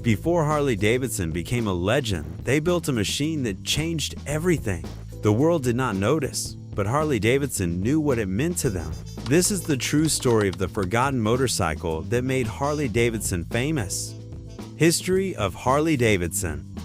Before Harley-Davidson became a legend, they built a machine that changed everything. The world did not notice, but Harley-Davidson knew what it meant to them. This is the true story of the forgotten motorcycle that made Harley-Davidson famous. History of Harley-Davidson.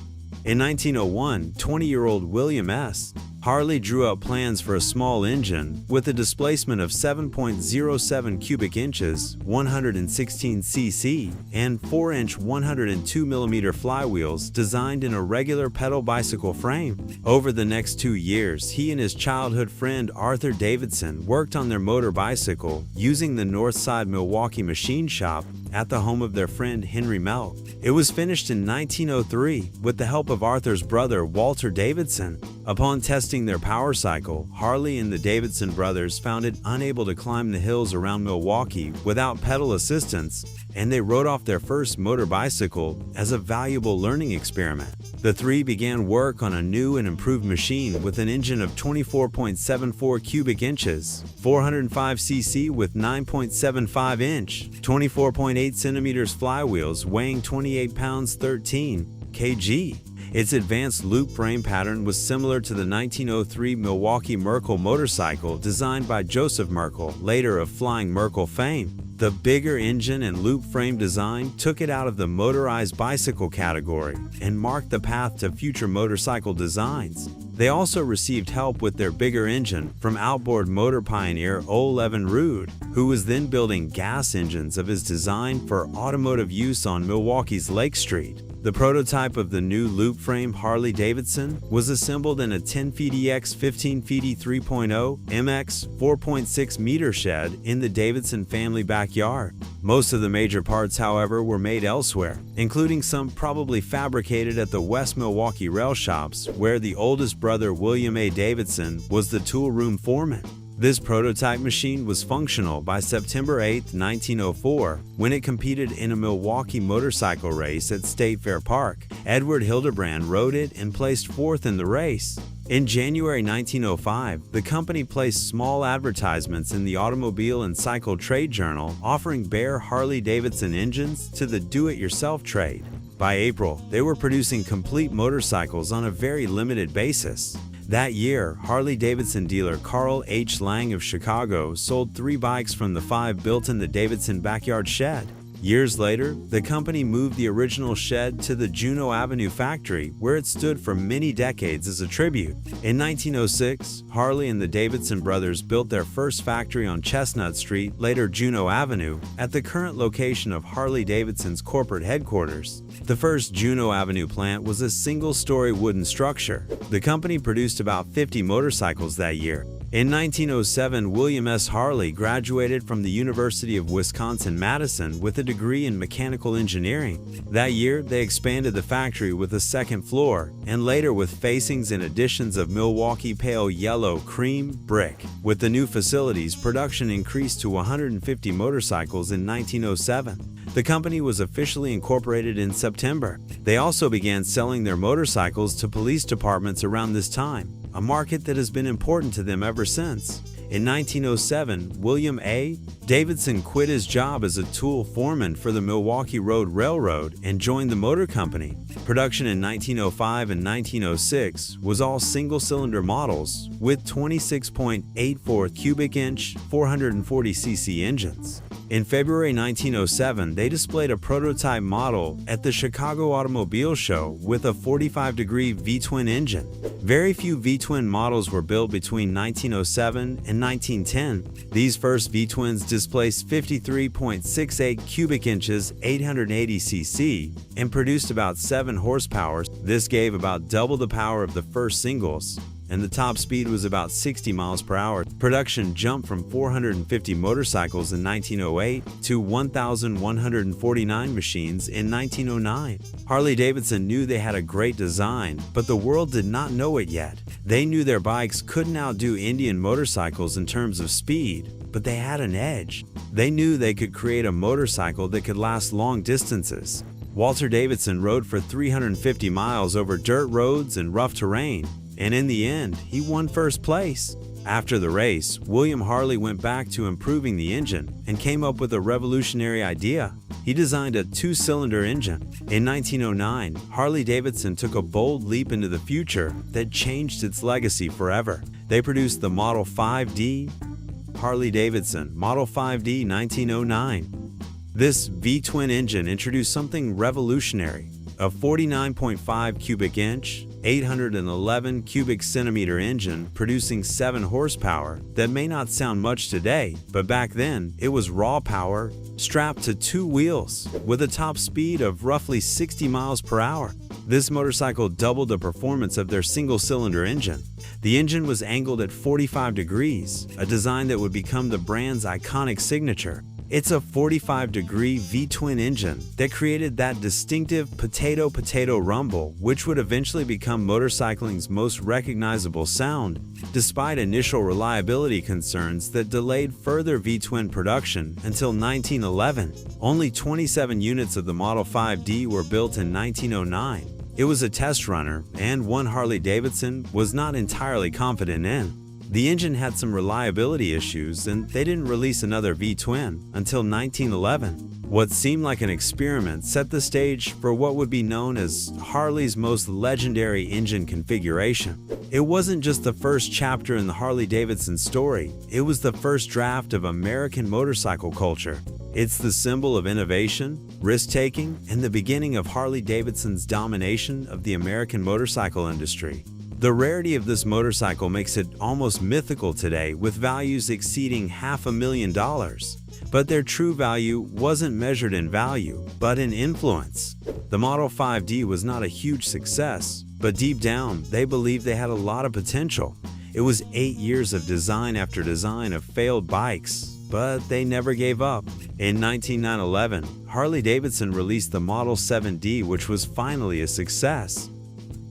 In 1901, 20-year-old William S. Harley drew up plans for a small engine with a displacement of 7.07 cubic inches, 116 cc, and 4-inch 102mm flywheels designed in a regular pedal bicycle frame. Over the next 2 years, he and his childhood friend Arthur Davidson worked on their motor bicycle using the Northside Milwaukee machine shop at the home of their friend Henry Melk. It was finished in 1903 with the help of Arthur's brother Walter Davidson. Upon testing their power cycle, Harley and the Davidson brothers found it unable to climb the hills around Milwaukee without pedal assistance, and they rode off their first motor bicycle as a valuable learning experiment. The three began work on a new and improved machine with an engine of 24.74 cubic inches, 405 cc with 9.75-inch, 24.8 centimeters flywheels weighing 28 pounds 13 kg. Its advanced loop frame pattern was similar to the 1903 Milwaukee Merkel motorcycle designed by Joseph Merkel, later of Flying Merkel fame. The bigger engine and loop frame design took it out of the motorized bicycle category and marked the path to future motorcycle designs. They also received help with their bigger engine from outboard motor pioneer Ole Evinrude, who was then building gas engines of his design for automotive use on Milwaukee's Lake Street. The prototype of the new loop-frame Harley-Davidson was assembled in a 10 feet EX 15 feet 3.0 MX 4.6 meter shed in the Davidson family backyard. Most of the major parts, however, were made elsewhere, including some probably fabricated at the West Milwaukee rail shops, where the oldest brother William A. Davidson was the tool room foreman. This prototype machine was functional by September 8, 1904, when it competed in a Milwaukee motorcycle race at State Fair Park. Edward Hildebrand rode it and placed fourth in the race. In January 1905, the company placed small advertisements in the Automobile and Cycle Trade Journal offering bare Harley-Davidson engines to the do-it-yourself trade. By April, they were producing complete motorcycles on a very limited basis. That year, Harley-Davidson dealer Carl H. Lang of Chicago sold 3 bikes from the 5 built in the Davidson backyard shed. Years later, the company moved the original shed to the Juneau Avenue factory, where it stood for many decades as a tribute. In 1906, Harley and the Davidson brothers built their first factory on Chestnut Street, later Juneau Avenue, at the current location of Harley-Davidson's corporate headquarters. The first Juneau Avenue plant was a single-story wooden structure. The company produced about 50 motorcycles that year. In 1907, William S. Harley graduated from the University of Wisconsin-Madison with a degree in mechanical engineering. That year, they expanded the factory with a second floor, and later with facings and additions of Milwaukee pale yellow cream brick. With the new facilities, production increased to 150 motorcycles in 1907. The company was officially incorporated in September. They also began selling their motorcycles to police departments around this time, a market that has been important to them ever since. In 1907, William A. Davidson quit his job as a tool foreman for the Milwaukee Road Railroad and joined the motor company. Production in 1905 and 1906 was all single-cylinder models with 26.84 cubic inch 440 cc engines. In February 1907, they displayed a prototype model at the Chicago Automobile Show with a 45-degree V-twin engine. Very few V-twin models were built between 1907 and 1910. These first V-twins displaced 53.68 cubic inches 880 cc and produced about 7 horsepower. This gave about double the power of the first singles, and the top speed was about 60 miles per hour. Production jumped from 450 motorcycles in 1908 to 1,149 machines in 1909. Harley-Davidson knew they had a great design, but the world did not know it yet. They knew their bikes couldn't outdo Indian motorcycles in terms of speed, but they had an edge. They knew they could create a motorcycle that could last long distances. Walter Davidson rode for 350 miles over dirt roads and rough terrain, and in the end, he won first place. After the race, William Harley went back to improving the engine and came up with a revolutionary idea. He designed a two-cylinder engine. In 1909, Harley-Davidson took a bold leap into the future that changed its legacy forever. They produced the Model 5D, Harley-Davidson Model 5D 1909. This V-twin engine introduced something revolutionary, a 49.5 cubic inch, 811 cubic centimeter engine producing 7 horsepower that may not sound much today, but back then it was raw power strapped to 2 wheels with a top speed of roughly 60 miles per hour. This motorcycle doubled the performance of their single-cylinder engine. The engine was angled at 45 degrees, a design that would become the brand's iconic signature. It's a 45-degree V-twin engine that created that distinctive potato-potato rumble, which would eventually become motorcycling's most recognizable sound, despite initial reliability concerns that delayed further V-twin production until 1911. Only 27 units of the Model 5D were built in 1909. It was a test runner and one Harley-Davidson was not entirely confident in. The engine had some reliability issues and they didn't release another V-twin until 1911. What seemed like an experiment set the stage for what would be known as Harley's most legendary engine configuration. It wasn't just the first chapter in the Harley-Davidson story, it was the first draft of American motorcycle culture. It's the symbol of innovation, risk-taking, and the beginning of Harley-Davidson's domination of the American motorcycle industry. The rarity of this motorcycle makes it almost mythical today, with values exceeding $500,000. But their true value wasn't measured in value, but in influence. The Model 5D was not a huge success, but deep down, they believed they had a lot of potential. It was 8 years of design after design of failed bikes, but they never gave up. In 1911, Harley-Davidson released the Model 7D, which was finally a success.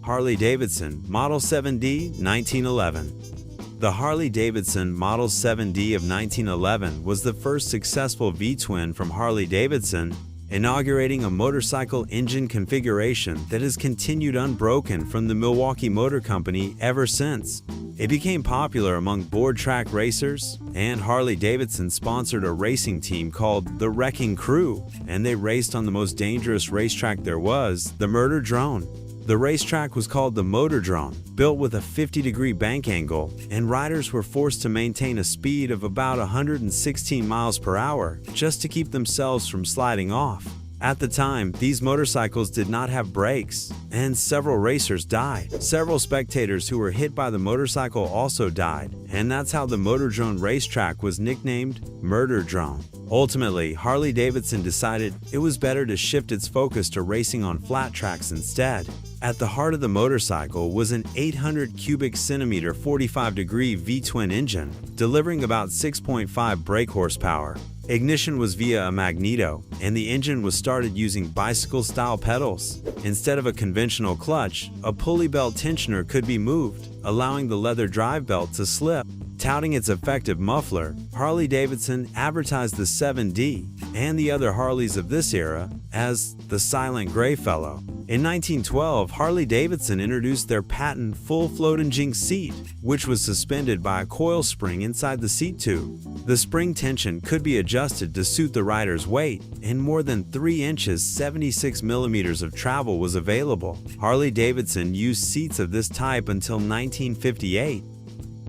Harley-Davidson Model 7D 1911. The Harley-Davidson Model 7D of 1911 was the first successful V-twin from Harley-Davidson, inaugurating a motorcycle engine configuration that has continued unbroken from the Milwaukee Motor Company ever since. It became popular among board track racers, and Harley-Davidson sponsored a racing team called the Wrecking Crew, and they raced on the most dangerous racetrack there was, the Murder Drone. The racetrack was called the Motor Drone, built with a 50-degree bank angle, and riders were forced to maintain a speed of about 116 miles per hour just to keep themselves from sliding off. At the time, these motorcycles did not have brakes, and several racers died. Several spectators who were hit by the motorcycle also died, and that's how the Motor Drone racetrack was nicknamed Murder Drone. Ultimately, Harley-Davidson decided it was better to shift its focus to racing on flat tracks instead. At the heart of the motorcycle was an 800 cubic centimeter 45-degree V-twin engine, delivering about 6.5 brake horsepower. Ignition was via a magneto, and the engine was started using bicycle-style pedals. Instead of a conventional clutch, a pulley belt tensioner could be moved, allowing the leather drive belt to slip. Touting its effective muffler, Harley-Davidson advertised the 7D and the other Harleys of this era as the Silent Gray Fellow. In 1912, Harley-Davidson introduced their patent full float-engine seat, which was suspended by a coil spring inside the seat tube. The spring tension could be adjusted to suit the rider's weight, and more than 3 inches 76 millimeters of travel was available. Harley-Davidson used seats of this type until 1958.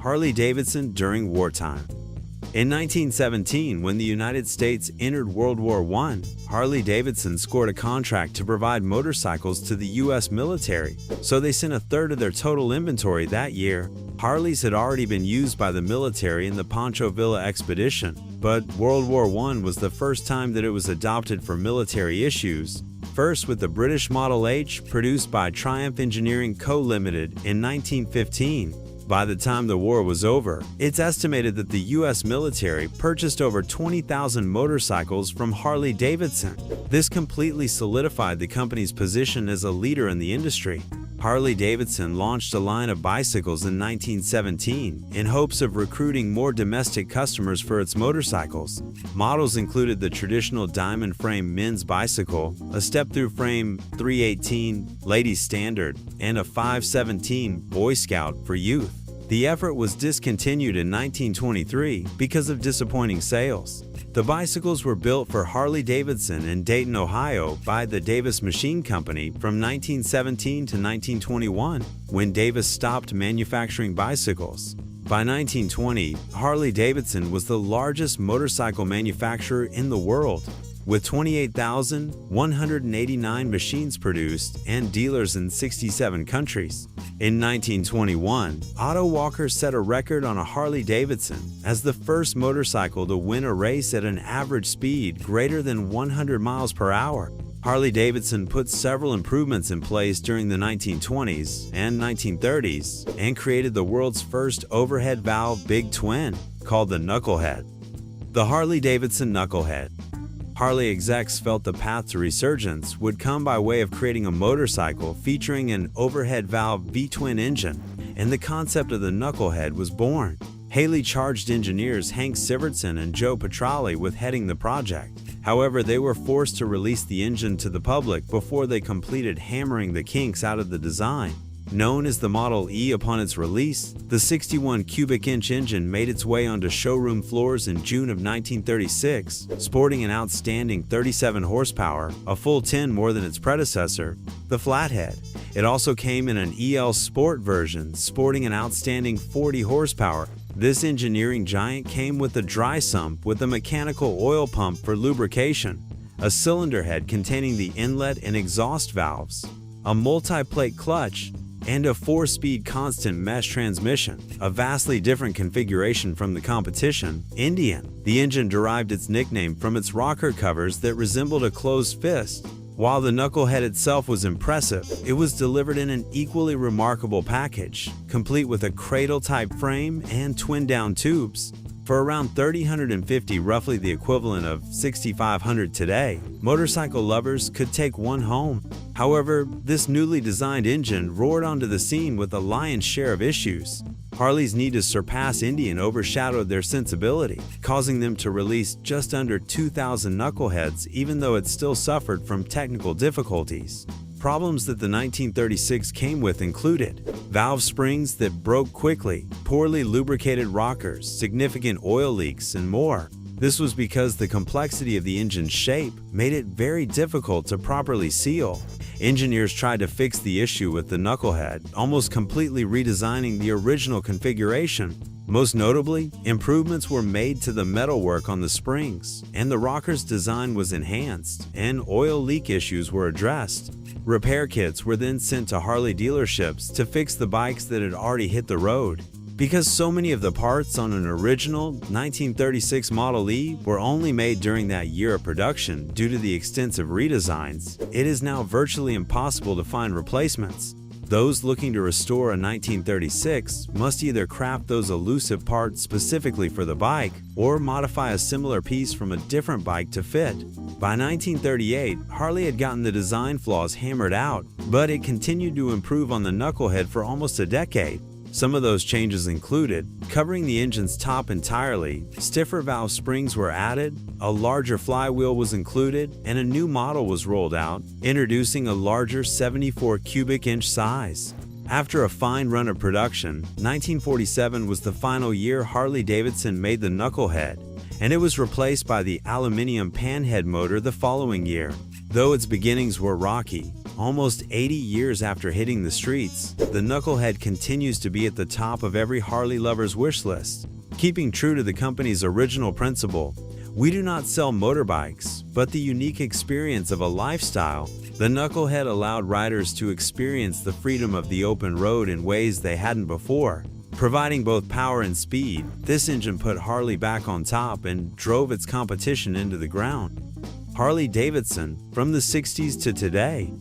Harley-Davidson during wartime. In 1917, when the United States entered World War I, Harley-Davidson scored a contract to provide motorcycles to the U.S. military, so they sent a third of their total inventory that year. Harleys had already been used by the military in the Pancho Villa expedition, but World War I was the first time that it was adopted for military issues. First with the British Model H, produced by Triumph Engineering Co. Limited in 1915. By the time the war was over, it's estimated that the U.S. military purchased over 20,000 motorcycles from Harley-Davidson. This completely solidified the company's position as a leader in the industry. Harley-Davidson launched a line of bicycles in 1917 in hopes of recruiting more domestic customers for its motorcycles. Models included the traditional diamond frame men's bicycle, a step-through frame 318 ladies standard, and a 517 Boy Scout for youth. The effort was discontinued in 1923 because of disappointing sales. The bicycles were built for Harley-Davidson in Dayton, Ohio by the Davis Machine Company from 1917 to 1921, when Davis stopped manufacturing bicycles. By 1920, Harley-Davidson was the largest motorcycle manufacturer in the world, with 28,189 machines produced and dealers in 67 countries. In 1921, Otto Walker set a record on a Harley-Davidson as the first motorcycle to win a race at an average speed greater than 100 miles per hour. Harley-Davidson put several improvements in place during the 1920s and 1930s and created the world's first overhead valve big twin, called the Knucklehead. The Harley-Davidson Knucklehead. Harley execs felt the path to resurgence would come by way of creating a motorcycle featuring an overhead valve V-twin engine, and the concept of the Knucklehead was born. Haley charged engineers Hank Sivertson and Joe Petrali with heading the project. However, they were forced to release the engine to the public before they completed hammering the kinks out of the design. Known as the Model E upon its release, the 61 cubic inch engine made its way onto showroom floors in June of 1936, sporting an outstanding 37 horsepower, a full 10 more than its predecessor, the Flathead. It also came in an EL Sport version, sporting an outstanding 40 horsepower. This engineering giant came with a dry sump with a mechanical oil pump for lubrication, a cylinder head containing the inlet and exhaust valves, a multi-plate clutch, and a 4-speed constant mesh transmission, a vastly different configuration from the competition, Indian. The engine derived its nickname from its rocker covers that resembled a closed fist. While the Knucklehead itself was impressive, it was delivered in an equally remarkable package, complete with a cradle-type frame and twin-down tubes. For around $3,050, roughly the equivalent of $6,500 today, motorcycle lovers could take one home. However, this newly designed engine roared onto the scene with a lion's share of issues. Harley's need to surpass Indian overshadowed their sensibility, causing them to release just under 2,000 Knuckleheads even though it still suffered from technical difficulties. Problems that the 1936 came with included valve springs that broke quickly, poorly lubricated rockers, significant oil leaks, and more. This was because the complexity of the engine's shape made it very difficult to properly seal. Engineers tried to fix the issue with the Knucklehead, almost completely redesigning the original configuration. Most notably, improvements were made to the metalwork on the springs, and the rocker's design was enhanced, and oil leak issues were addressed. Repair kits were then sent to Harley dealerships to fix the bikes that had already hit the road. Because so many of the parts on an original 1936 Model E were only made during that year of production due to the extensive redesigns, it is now virtually impossible to find replacements. Those looking to restore a 1936 must either craft those elusive parts specifically for the bike or modify a similar piece from a different bike to fit. By 1938, Harley had gotten the design flaws hammered out, but it continued to improve on the Knucklehead for almost a decade. Some of those changes included covering the engine's top entirely, stiffer valve springs were added, a larger flywheel was included, and a new model was rolled out, introducing a larger 74 cubic inch size. After a fine run of production, 1947 was the final year Harley-Davidson made the Knucklehead, and it was replaced by the aluminum panhead motor the following year. Though its beginnings were rocky, almost 80 years after hitting the streets, the Knucklehead continues to be at the top of every Harley lover's wish list. Keeping true to the company's original principle, we do not sell motorbikes, but the unique experience of a lifestyle. The Knucklehead allowed riders to experience the freedom of the open road in ways they hadn't before. Providing both power and speed, this engine put Harley back on top and drove its competition into the ground. Harley-Davidson from the 60s to today.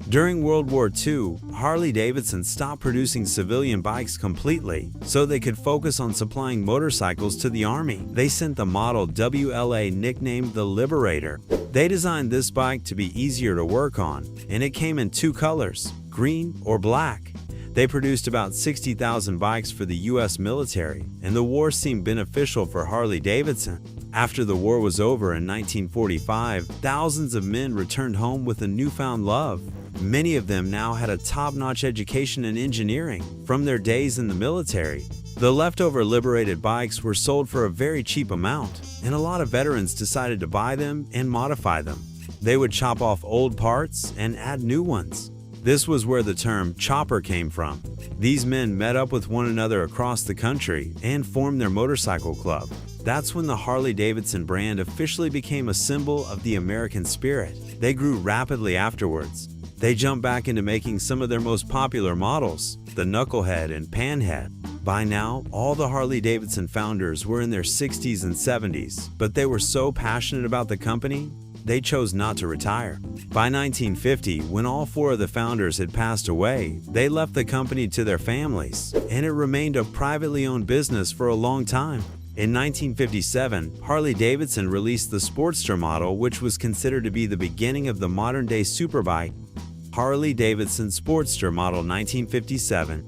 During World War II, Harley-Davidson stopped producing civilian bikes completely so they could focus on supplying motorcycles to the Army. They sent the model WLA nicknamed the Liberator. They designed this bike to be easier to work on, and it came in two colors, green or black. They produced about 60,000 bikes for the US military, and the war seemed beneficial for Harley-Davidson. After the war was over in 1945, thousands of men returned home with a newfound love Many of them now had a top-notch education in engineering from their days in the military. The leftover liberated bikes were sold for a very cheap amount, and a lot of veterans decided to buy them and modify them. They would chop off old parts and add new ones. This was where the term chopper came from. These men met up with one another across the country and formed their motorcycle club. That's when the Harley-Davidson brand officially became a symbol of the American spirit. They grew rapidly afterwards. They jumped back into making some of their most popular models, the Knucklehead and Panhead. By now, all the Harley-Davidson founders were in their 60s and 70s, but they were so passionate about the company, they chose not to retire. By 1950, when all four of the founders had passed away, they left the company to their families, and it remained a privately owned business for a long time. In 1957, Harley-Davidson released the Sportster model, which was considered to be the beginning of the modern-day superbike. Harley-Davidson Sportster Model 1957.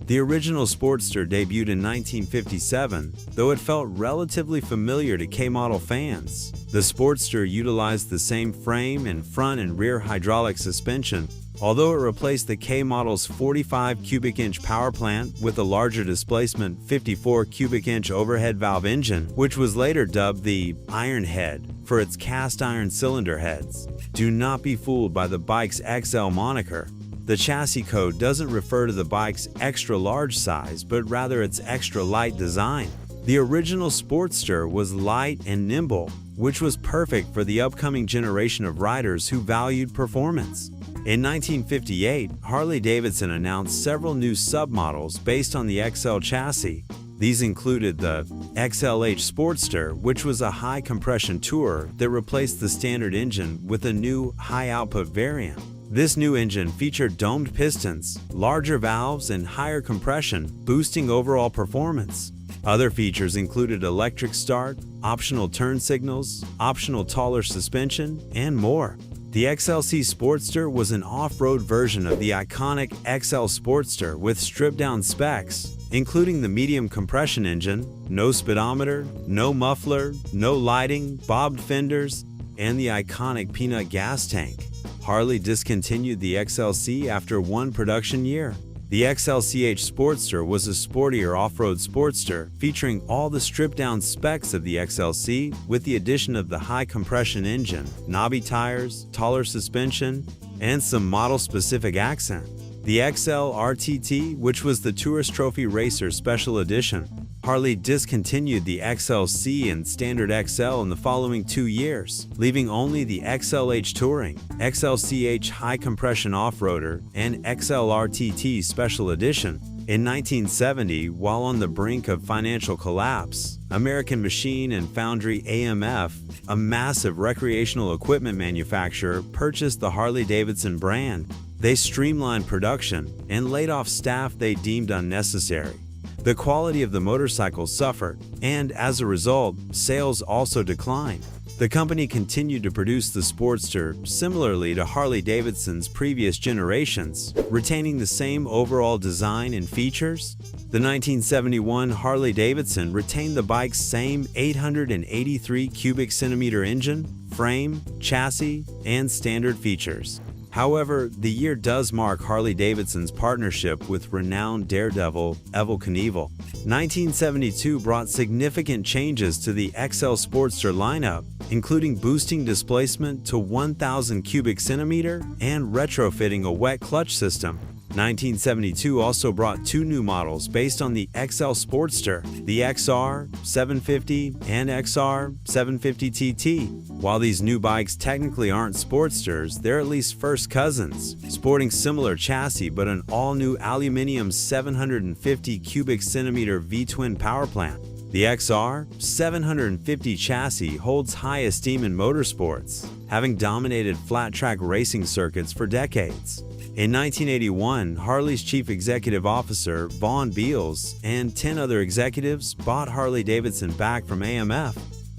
The original Sportster debuted in 1957, though it felt relatively familiar to K-model fans. The Sportster utilized the same frame and front and rear hydraulic suspension, although it replaced the K-model's 45 cubic inch power plant with a larger displacement 54 cubic inch overhead valve engine, which was later dubbed the Iron Head for its cast iron cylinder heads. Do not be fooled by the bike's XL moniker. The chassis code doesn't refer to the bike's extra large size, but rather its extra light design. The original Sportster was light and nimble, which was perfect for the upcoming generation of riders who valued performance. In 1958, Harley-Davidson announced several new submodels based on the XL chassis. These included the XLH Sportster, which was a high-compression tourer that replaced the standard engine with a new high-output variant. This new engine featured domed pistons, larger valves, and higher compression, boosting overall performance. Other features included electric start, optional turn signals, optional taller suspension, and more. The XLC Sportster was an off-road version of the iconic XL Sportster with stripped-down specs, including the medium compression engine, no speedometer, no muffler, no lighting, bobbed fenders, and the iconic peanut gas tank. Harley discontinued the XLC after one production year. The XLCH Sportster was a sportier off-road Sportster featuring all the stripped-down specs of the XLC with the addition of the high-compression engine, knobby tires, taller suspension, and some model-specific accent. The XL RTT, which was the Tourist Trophy Racer Special Edition. Harley discontinued the XLC and Standard XL in the following 2 years, leaving only the XLH Touring, XLCH High Compression Off-Roader, and XL RTT Special Edition. In 1970, while on the brink of financial collapse, American Machine and Foundry AMF, a massive recreational equipment manufacturer, purchased the Harley-Davidson brand. They streamlined production and laid off staff they deemed unnecessary. The quality of the motorcycle suffered, and as a result, sales also declined. The company continued to produce the Sportster similarly to Harley-Davidson's previous generations, retaining the same overall design and features. The 1971 Harley-Davidson retained the bike's same 883 cubic centimeter engine, frame, chassis, and standard features. However, the year does mark Harley-Davidson's partnership with renowned daredevil Evel Knievel. 1972 brought significant changes to the XL Sportster lineup, including boosting displacement to 1,000 cubic centimeter and retrofitting a wet clutch system. 1972 also brought 2 new models based on the XL Sportster, the XR 750 and XR 750 TT. While these new bikes technically aren't Sportsters, they're at least first cousins, sporting similar chassis but an all-new aluminum 750 cubic centimeter V-twin power plant. The XR 750 chassis holds high esteem in motorsports, having dominated flat-track racing circuits for decades. In 1981, Harley's chief executive officer, Vaughn Beals, and 10 other executives bought Harley-Davidson back from AMF.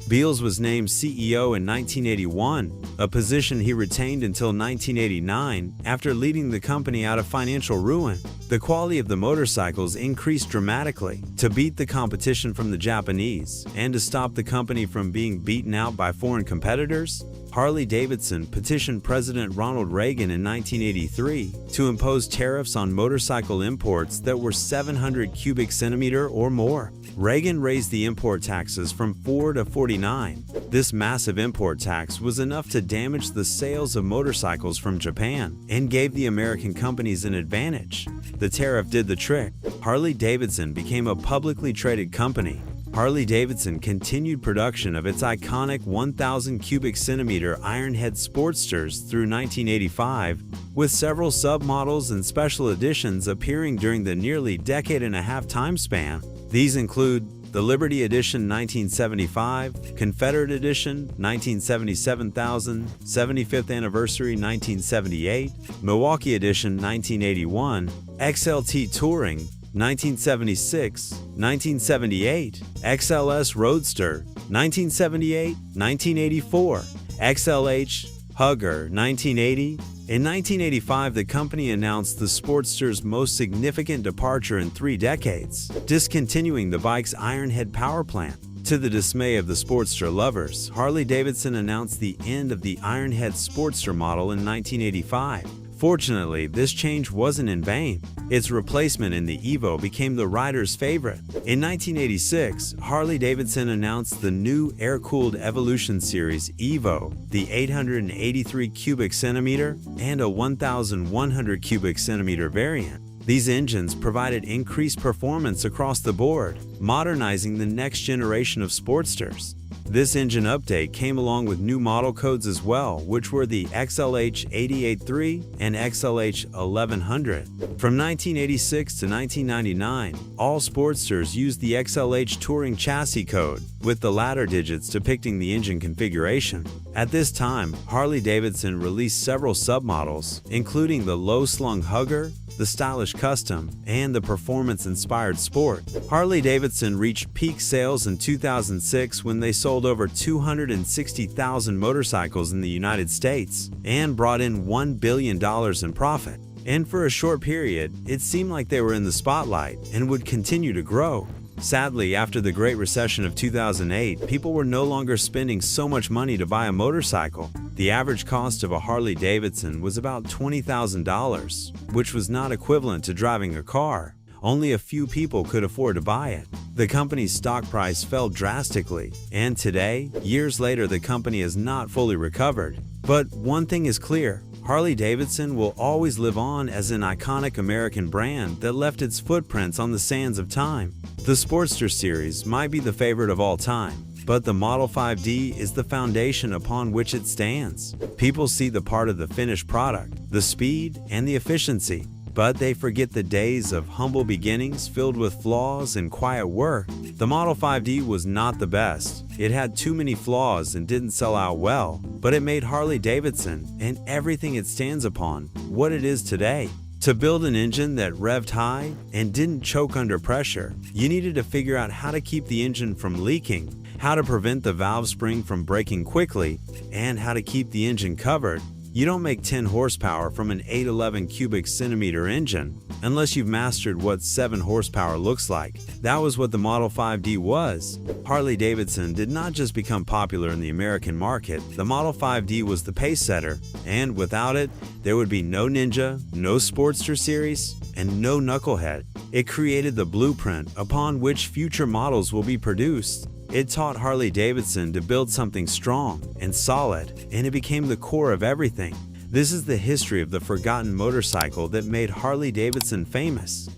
Beals was named CEO in 1981, a position he retained until 1989 after leading the company out of financial ruin. The quality of the motorcycles increased dramatically to beat the competition from the Japanese and to stop the company from being beaten out by foreign competitors. Harley-Davidson petitioned President Ronald Reagan in 1983 to impose tariffs on motorcycle imports that were 700 cubic centimeter or more. Reagan raised the import taxes from 4 to 49. This massive import tax was enough to damage the sales of motorcycles from Japan and gave the American companies an advantage. The tariff did the trick. Harley-Davidson became a publicly traded company. Harley-Davidson continued production of its iconic 1,000 cubic centimeter Ironhead Sportsters through 1985, with several submodels and special editions appearing during the nearly decade-and-a-half time span. These include the Liberty Edition 1975, Confederate Edition 1977,000, 75th Anniversary 1978, Milwaukee Edition 1981, XLT Touring 1976, 1978, XLS Roadster, 1978, 1984, XLH Hugger, 1980. In 1985, the company announced the Sportster's most significant departure in 3 decades, discontinuing the bike's Ironhead power plant. To the dismay of the Sportster lovers, Harley-Davidson announced the end of the Ironhead Sportster model in 1985. Fortunately, this change wasn't in vain. Its replacement in the Evo became the rider's favorite. In 1986, Harley-Davidson announced the new air-cooled Evolution Series Evo, the 883 cubic centimeter and a 1,100 cubic centimeter variant. These engines provided increased performance across the board, modernizing the next generation of Sportsters. This engine update came along with new model codes as well, which were the XLH 883 and XLH 1100. From 1986 to 1999, all Sportsters used the XLH Touring chassis code, with the latter digits depicting the engine configuration. At this time, Harley-Davidson released several submodels, including the low-slung Hugger, the stylish Custom, and the performance-inspired Sport. Harley-Davidson reached peak sales in 2006 when they sold over 260,000 motorcycles in the United States and brought in $1 billion in profit. And for a short period, it seemed like they were in the spotlight and would continue to grow. Sadly, after the Great Recession of 2008, people were no longer spending so much money to buy a motorcycle. The average cost of a Harley-Davidson was about $20,000, which was not equivalent to driving a car. Only a few people could afford to buy it. The company's stock price fell drastically, and today, years later, the company has not fully recovered. But one thing is clear: Harley-Davidson will always live on as an iconic American brand that left its footprints on the sands of time. The Sportster series might be the favorite of all time, but the Model 5D is the foundation upon which it stands. People see the part of the finished product, the speed, and the efficiency, but they forget the days of humble beginnings filled with flaws and quiet work. The Model 5D was not the best. It had too many flaws and didn't sell out well, but it made Harley-Davidson and everything it stands upon what it is today. To build an engine that revved high and didn't choke under pressure, you needed to figure out how to keep the engine from leaking, how to prevent the valve spring from breaking quickly, and how to keep the engine covered. You don't make 10 horsepower from an 811 cubic centimeter engine unless you've mastered what 7 horsepower looks like. That was what the Model 5D was. Harley-Davidson did not just become popular in the American market. The Model 5D was the pace setter, and without it, there would be no Ninja, no Sportster series, and no Knucklehead. It created the blueprint upon which future models will be produced. It taught Harley-Davidson to build something strong and solid, and it became the core of everything. This is the history of the forgotten motorcycle that made Harley-Davidson famous.